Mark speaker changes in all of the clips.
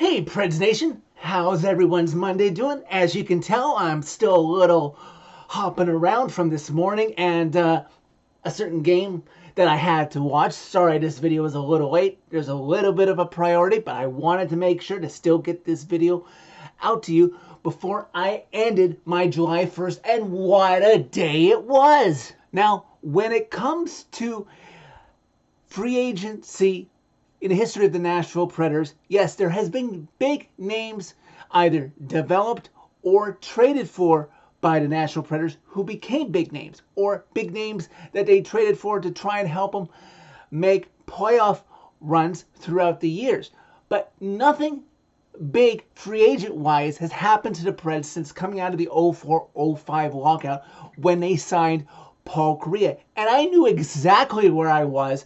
Speaker 1: Hey Preds Nation, how's everyone's Monday doing? As you can tell, I'm still a little hopping around from this morning and a certain game that I had to watch. Sorry this video was a little late. There's a little bit of a priority, but I wanted to make sure to still get this video out to you before I ended my July 1st, and what a day it was. Now, when it comes to free agency in the history of the Nashville Predators, yes, there has been big names either developed or traded for by the Nashville Predators who became big names, or big names that they traded for to try and help them make playoff runs throughout the years. But nothing big free agent wise has happened to the Preds since coming out of the 04-05 lockout when they signed Paul Kariya. And I knew exactly where I was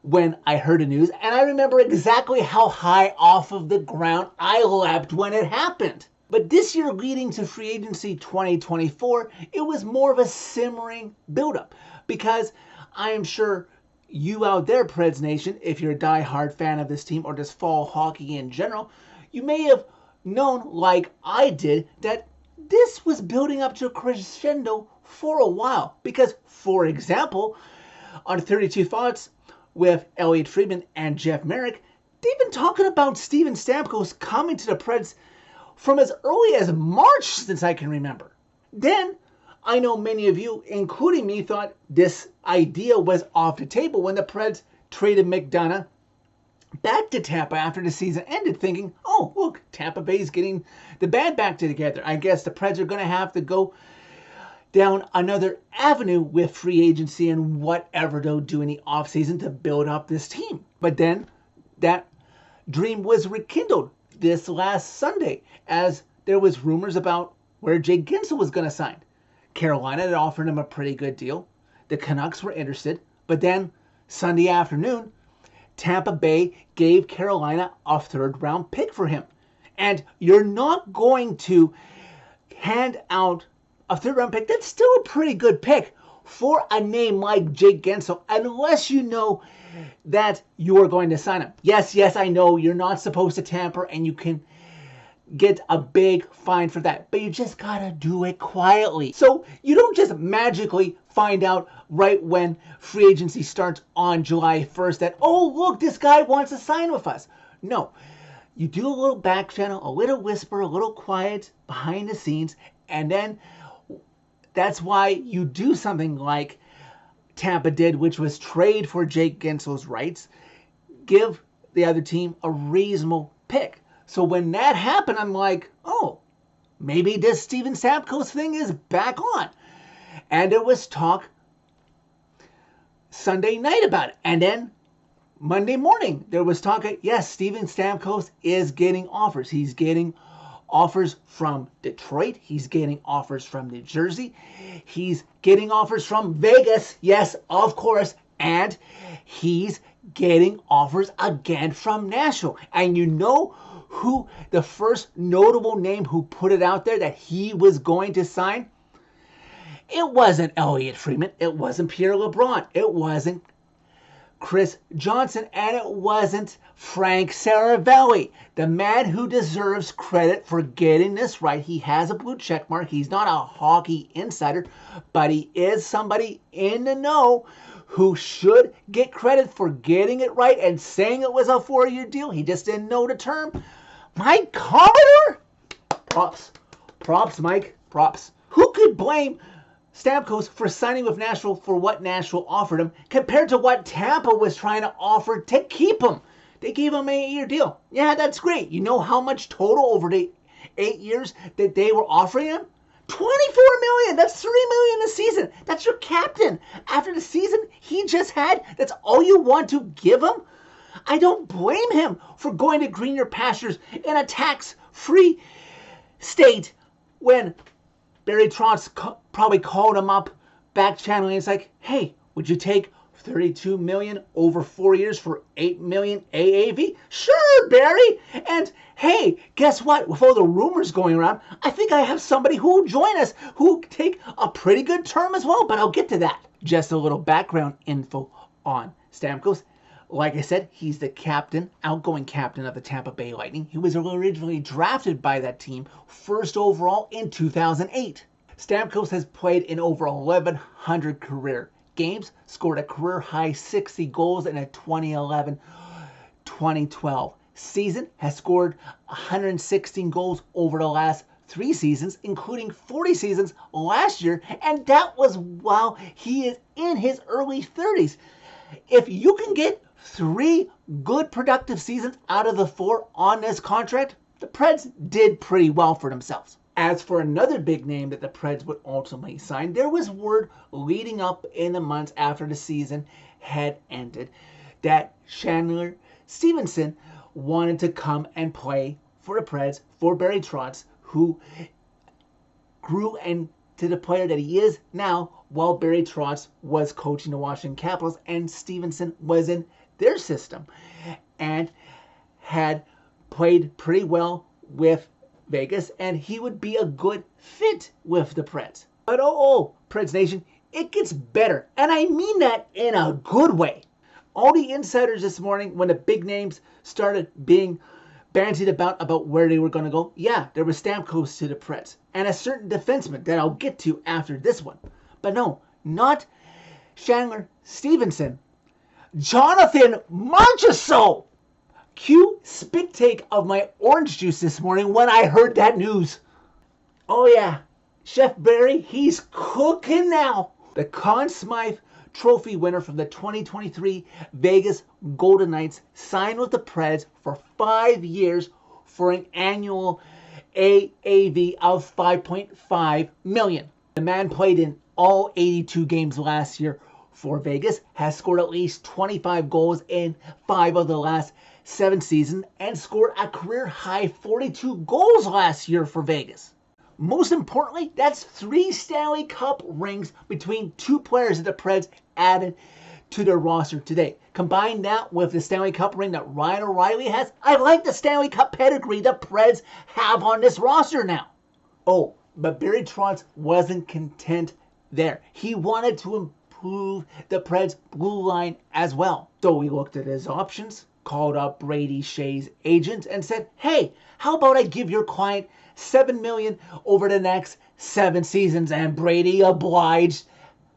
Speaker 1: when I heard the news, and I remember exactly how high off of the ground I leapt when it happened. But this year leading to free agency 2024, it was more of a simmering buildup, because I am sure you out there, Preds Nation, if you're a die-hard fan of this team or just fall hockey in general, you may have known, like I did, that this was building up to a crescendo for a while. Because, for example, on 32 Thoughts with Elliotte Friedman and Jeff Merrick, they've been talking about Steven Stamkos coming to the Preds from as early as March, since I can remember. Then, I know many of you, including me, thought this idea was off the table when the Preds traded McDonough back to Tampa after the season ended, thinking, oh, look, Tampa Bay's getting the band back together. I guess the Preds are going to have to go down another avenue with free agency and whatever they'll do in the offseason to build up this team. But then that dream was rekindled this last Sunday as there was rumors about where Jake Guentzel was going to sign. Carolina had offered him a pretty good deal. The Canucks were interested. But then Sunday afternoon, Tampa Bay gave Carolina a third-round pick for him. And you're not going to hand out a third-round pick. That's still a pretty good pick for a name like Jake Guentzel, unless you know that you are going to sign him. Yes, I know you're not supposed to tamper, and you can get a big fine for that, but you just gotta do it quietly. So you don't just magically find out right when free agency starts on July 1st that, oh, look, this guy wants to sign with us. No, you do a little back channel, a little whisper, a little quiet behind the scenes, and then that's why you do something like Tampa did, which was trade for Jake Guentzel's rights, give the other team a reasonable pick. So when that happened, I'm like, oh, maybe this Steven Stamkos thing is back on. And there was talk Sunday night about it. And then Monday morning, there was talk of, yes, Steven Stamkos is getting offers. He's getting offers from Detroit. He's getting offers from New Jersey. He's getting offers from Vegas. Yes, of course. And he's getting offers again from Nashville. And you know who the first notable name who put it out there that he was going to sign? It wasn't Elliotte Friedman. It wasn't Pierre LeBrun. It wasn't Chris Johnson. And it wasn't Frank Saravelli, the man who deserves credit for getting this right. He has a blue check mark. He's not a hockey insider, but he is somebody in the know who should get credit for getting it right and saying it was a 4-year deal. He just didn't know the term. Mike Commodore? Props, Mike. Props. Who could blame Stamkos for signing with Nashville for what Nashville offered him compared to what Tampa was trying to offer to keep him? They gave him an 8-year deal. Yeah, that's great. You know how much total over the 8 years that they were offering him? $24 million. That's $3 million a season. That's your captain. After the season he just had, that's all you want to give him? I don't blame him for going to greener pastures in a tax-free state when Barry Trotz probably called him up back channeling. It's like, hey, would you take $32 million over 4 years for $8 million AAV? Sure, Barry. And hey, guess what? With all the rumors going around, I think I have somebody who will join us who will take a pretty good term as well, but I'll get to that. Just a little background info on Stamkos. Like I said, he's the captain, outgoing captain of the Tampa Bay Lightning. He was originally drafted by that team first overall in 2008. Stamkos has played in over 1,100 career games, scored a career high 60 goals in a 2011-2012 season, has scored 116 goals over the last 3 seasons, including 40 seasons last year, and that was while he is in his early 30s. If you can get 3 good productive seasons out of the 4 on this contract, the Preds did pretty well for themselves. As for another big name that the Preds would ultimately sign, there was word leading up in the months after the season had ended that Chandler Stevenson wanted to come and play for the Preds for Barry Trotz, who grew into the player that he is now while Barry Trotz was coaching the Washington Capitals and Stevenson was in their system and had played pretty well with Vegas, and he would be a good fit with the Preds. But Preds Nation, it gets better, and I mean that in a good way. All the insiders this morning, when the big names started being bandied about where they were going to go, yeah, there was Stamkos to the Preds, and a certain defenseman that I'll get to after this one. But no, not Chandler Stevenson. Jonathan Marchessault! Cue spit take of my orange juice this morning when I heard that news. Oh yeah, Chef Barry, he's cooking now. The Conn Smythe Trophy winner from the 2023 Vegas Golden Knights signed with the Preds for 5 years for an annual AAV of $5.5 million. The man played in all 82 games last year for Vegas, has scored at least 25 goals in 5 of the last 7 seasons, and scored a career high 42 goals last year for Vegas. Most importantly, that's 3 Stanley Cup rings between 2 players that the Preds added to their roster today. Combine that with the Stanley Cup ring that Ryan O'Reilly has. I like the Stanley Cup pedigree the Preds have on this roster now. Oh, but Barry Trotz wasn't content there. He wanted to improve the Preds blue line as well. So we looked at his options, called up Brady Shea's agent and said, hey, how about I give your client $7 million over the next 7 seasons? And Brady obliged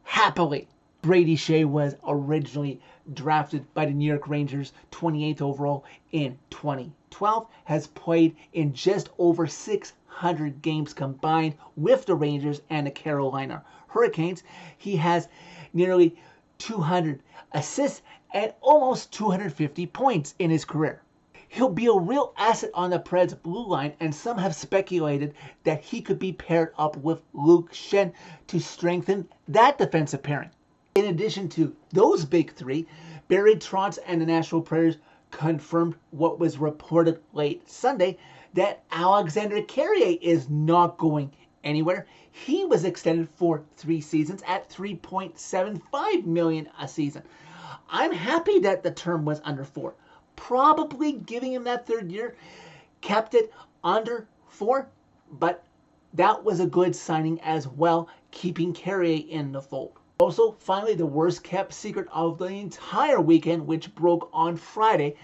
Speaker 1: happily. Brady Shea was originally drafted by the New York Rangers 28th overall in 2012, has played in just over 600 games combined with the Rangers and the Carolina Hurricanes. He has nearly 200 assists and almost 250 points in his career. He'll be a real asset on the Preds blue line, and some have speculated that he could be paired up with Luke Schenn to strengthen that defensive pairing. In addition to those big 3, Barry Trotz and the Nashville Predators confirmed what was reported late Sunday, that Alexander Carrier is not going anywhere. He was extended for 3 seasons at $3.75 million a season. I'm happy that the term was under 4. Probably giving him that 3rd year kept it under 4, but that was a good signing as well, keeping Carrier in the fold. Also, finally, the worst kept secret of the entire weekend, which broke on Friday,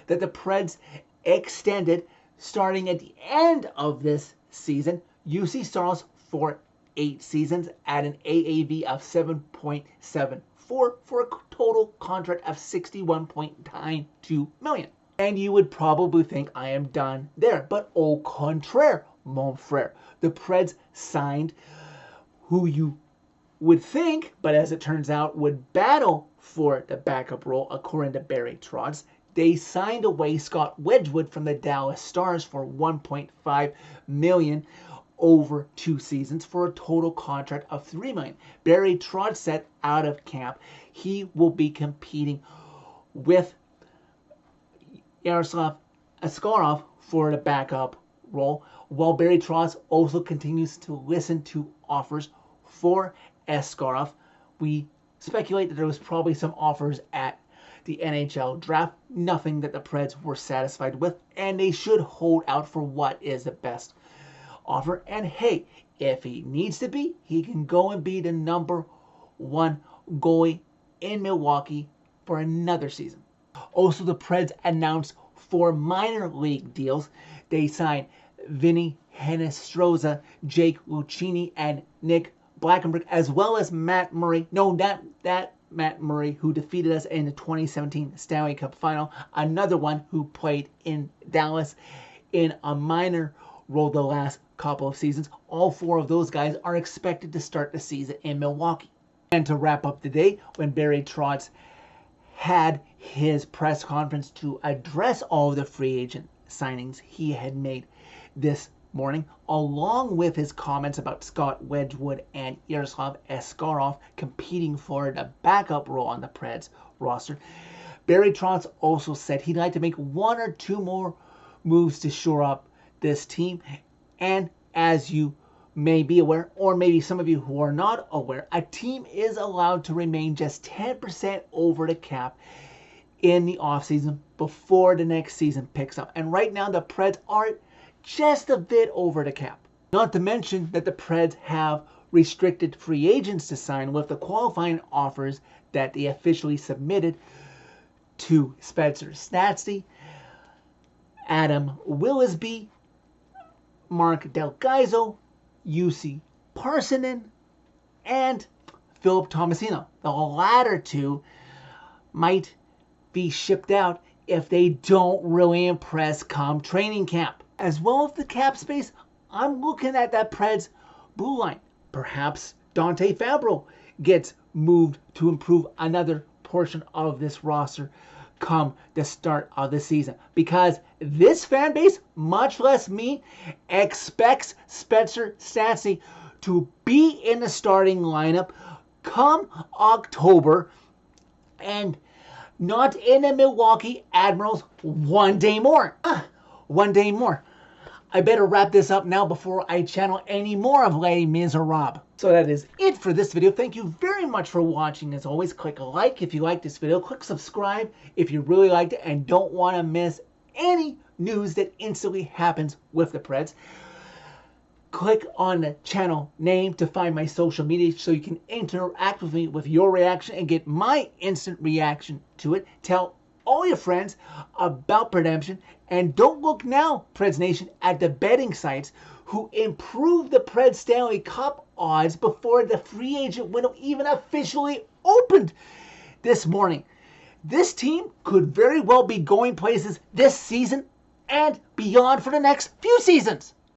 Speaker 1: that the Preds extended, starting at the end of this season, UC Saros for 8 seasons at an AAV of 7.74 for a total contract of $61.92 million. And you would probably think I am done there, but au contraire, mon frère. The Preds signed who you would think, but as it turns out, would battle for the backup role, according to Barry Trotz. They signed away Scott Wedgwood from the Dallas Stars for $1.5 million over 2 seasons for a total contract of $3 million. Barry Trotz said out of camp he will be competing with Yaroslav Askarov for the backup role, while Barry Trotz also continues to listen to offers for Askarov. We speculate that there was probably some offers at the NHL draft, nothing that the Preds were satisfied with, and they should hold out for what is the best offer. And hey, if he needs to be, he can go and be the number 1 goalie in Milwaukee for another season. Also, the Preds announced 4 minor league deals. They signed Vinny Hinostroza, Jake Lucchini, and Nick Blackenberg, as well as Matt Murray. No, that Matt Murray who defeated us in the 2017 Stanley Cup Final. Another one who played in Dallas in a minor role the last couple of seasons. All 4 of those guys are expected to start the season in Milwaukee. And to wrap up the day, when Barry Trotz had his press conference to address all of the free agent signings he had made this morning, along with his comments about Scott Wedgwood and Yaroslav Askarov competing for the backup role on the Preds roster, Barry Trotz also said he'd like to make 1 or 2 more moves to shore up this team. And as you may be aware, or maybe some of you who are not aware, a team is allowed to remain just 10% over the cap in the offseason before the next season picks up. And right now the Preds are just a bit over the cap. Not to mention that the Preds have restricted free agents to sign with the qualifying offers that they officially submitted to Spencer Stastny, Adam Willisby, Mark Del Gaizo, UC Parsonen, and Philip Tomasino. The latter 2 might be shipped out if they don't really impress come training camp. As well as the cap space, I'm looking at that Preds blue line. Perhaps Dante Fabro gets moved to improve another portion of this roster come the start of the season. Because this fan base, much less me, expects Spencer Stastny to be in the starting lineup come October and not in the Milwaukee Admirals one day more. One day more. I better wrap this up now before I channel any more of Les Miserables. So that is it for this video. Thank you very much for watching. As always, click like if you like this video. Click subscribe if you really liked it and don't want to miss any news that instantly happens with the Preds. Click on the channel name to find my social media so you can interact with me with your reaction and get my instant reaction to it. Tell all your friends about Redemption. And don't look now, Preds Nation, at the betting sites who improved the Preds Stanley Cup odds before the free agent window even officially opened this morning. This team could very well be going places this season and beyond for the next few seasons.